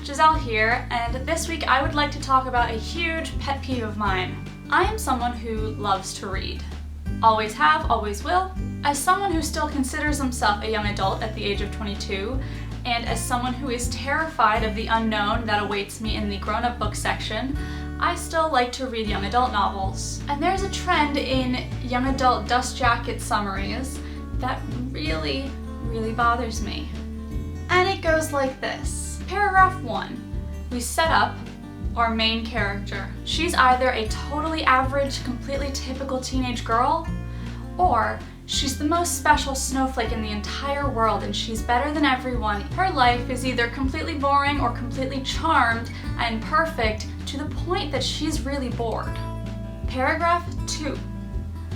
Giselle here, and this week I would like to talk about a huge pet peeve of mine. I am someone who loves to read. Always have, always will. As someone who still considers himself a young adult at the age of 22, and as someone who is terrified of the unknown that awaits me in the grown-up book section, I still like to read young adult novels. And there's a trend in young adult dust jacket summaries that really bothers me. And it goes like this. Paragraph 1. We set up our main character. She's either a totally average, completely typical teenage girl, or she's the most special snowflake in the entire world and she's better than everyone. Her life is either completely boring or completely charmed and perfect to the point that she's really bored. Paragraph 2.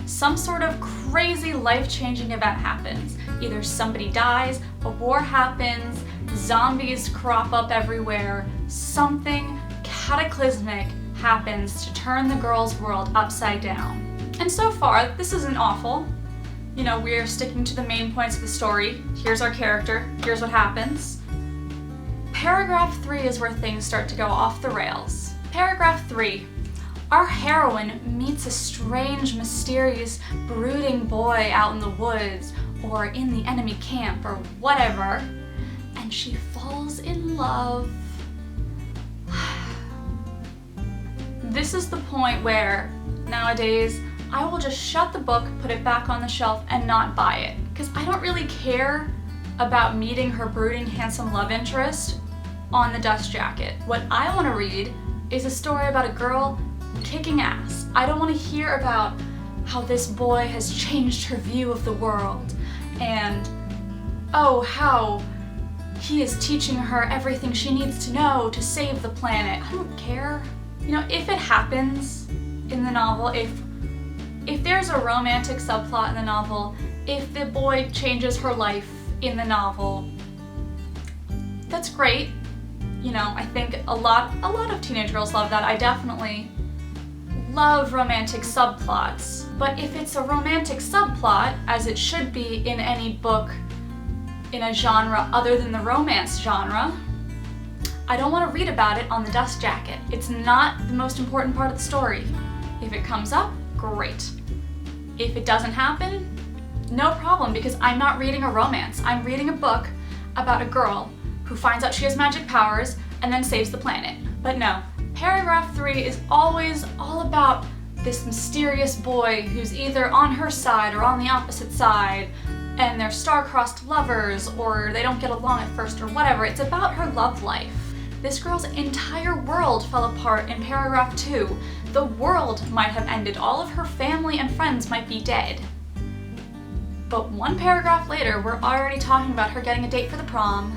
Some sort of crazy life-changing event happens. Either somebody dies, a war happens, zombies crop up everywhere, something cataclysmic happens to turn the girl's world upside down. And so far, this isn't awful. You know, we're sticking to the main points of the story. Here's our character, here's what happens. Paragraph 3 is where things start to go off the rails. Paragraph 3. Our heroine meets a strange, mysterious, brooding boy out in the woods or in the enemy camp or whatever, and she falls in love. This is the point where, nowadays, I will just shut the book, put it back on the shelf, and not buy it. Because I don't really care about meeting her brooding, handsome love interest on the dust jacket. What I want to read is a story about a girl kicking ass. I don't want to hear about how this boy has changed her view of the world and, oh, how he is teaching her everything she needs to know to save the planet. I don't care. You know, if it happens in the novel, if there's a romantic subplot in the novel, if the boy changes her life in the novel, that's great. You know, I think a lot of teenage girls love that. I definitely love romantic subplots. But if it's a romantic subplot, as it should be in any book in a genre other than the romance genre, I don't want to read about it on the dust jacket. It's not the most important part of the story. If it comes up, great. If it doesn't happen, no problem, because I'm not reading a romance. I'm reading a book about a girl who finds out she has magic powers and then saves the planet. But no, paragraph 3 is always all about this mysterious boy who's either on her side or on the opposite side, and they're star-crossed lovers, or they don't get along at first, or whatever. It's about her love life. This girl's entire world fell apart in paragraph 2. The world might have ended. All of her family and friends might be dead. But one paragraph later, we're already talking about her getting a date for the prom.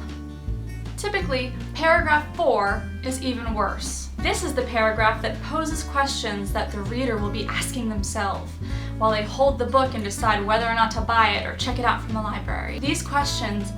Typically, paragraph 4 is even worse. This is the paragraph that poses questions that the reader will be asking themselves while they hold the book and decide whether or not to buy it or check it out from the library. These questions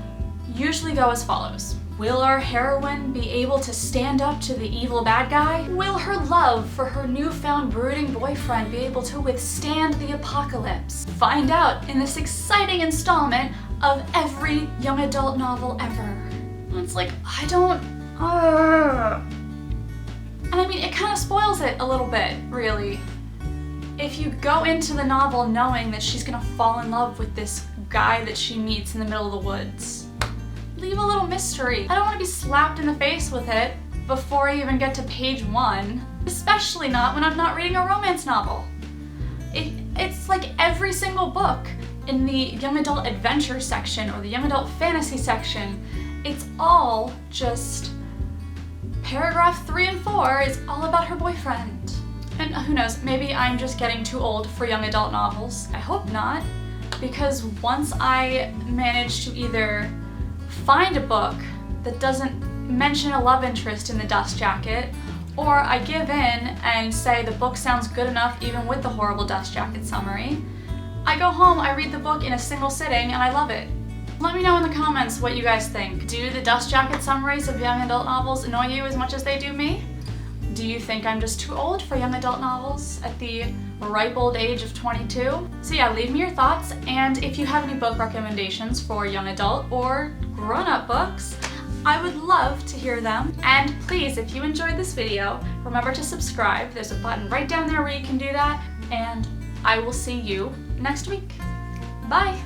usually go as follows. Will our heroine be able to stand up to the evil bad guy? Will her love for her newfound brooding boyfriend be able to withstand the apocalypse? Find out in this exciting installment of every young adult novel ever. It's like, I don't... And I mean, it kind of spoils it a little bit, really. If you go into the novel knowing that she's gonna fall in love with this guy that she meets in the middle of the woods, leave a little mystery. I don't want to be slapped in the face with it before I even get to page 1, especially not when I'm not reading a romance novel. It's like every single book in the young adult adventure section or the young adult fantasy section, it's all just paragraph 3 and 4 is all about her boyfriend. And who knows, maybe I'm just getting too old for young adult novels. I hope not, because once I manage to either find a book that doesn't mention a love interest in the dust jacket, or I give in and say the book sounds good enough even with the horrible dust jacket summary, I go home, I read the book in a single sitting, and I love it. Let me know in the comments what you guys think. Do the dust jacket summaries of young adult novels annoy you as much as they do me? Do you think I'm just too old for young adult novels at the ripe old age of 22? So yeah, leave me your thoughts, and if you have any book recommendations for young adult or grown-up books, I would love to hear them. And please, if you enjoyed this video, remember to subscribe. There's a button right down there where you can do that. And I will see you next week. Bye!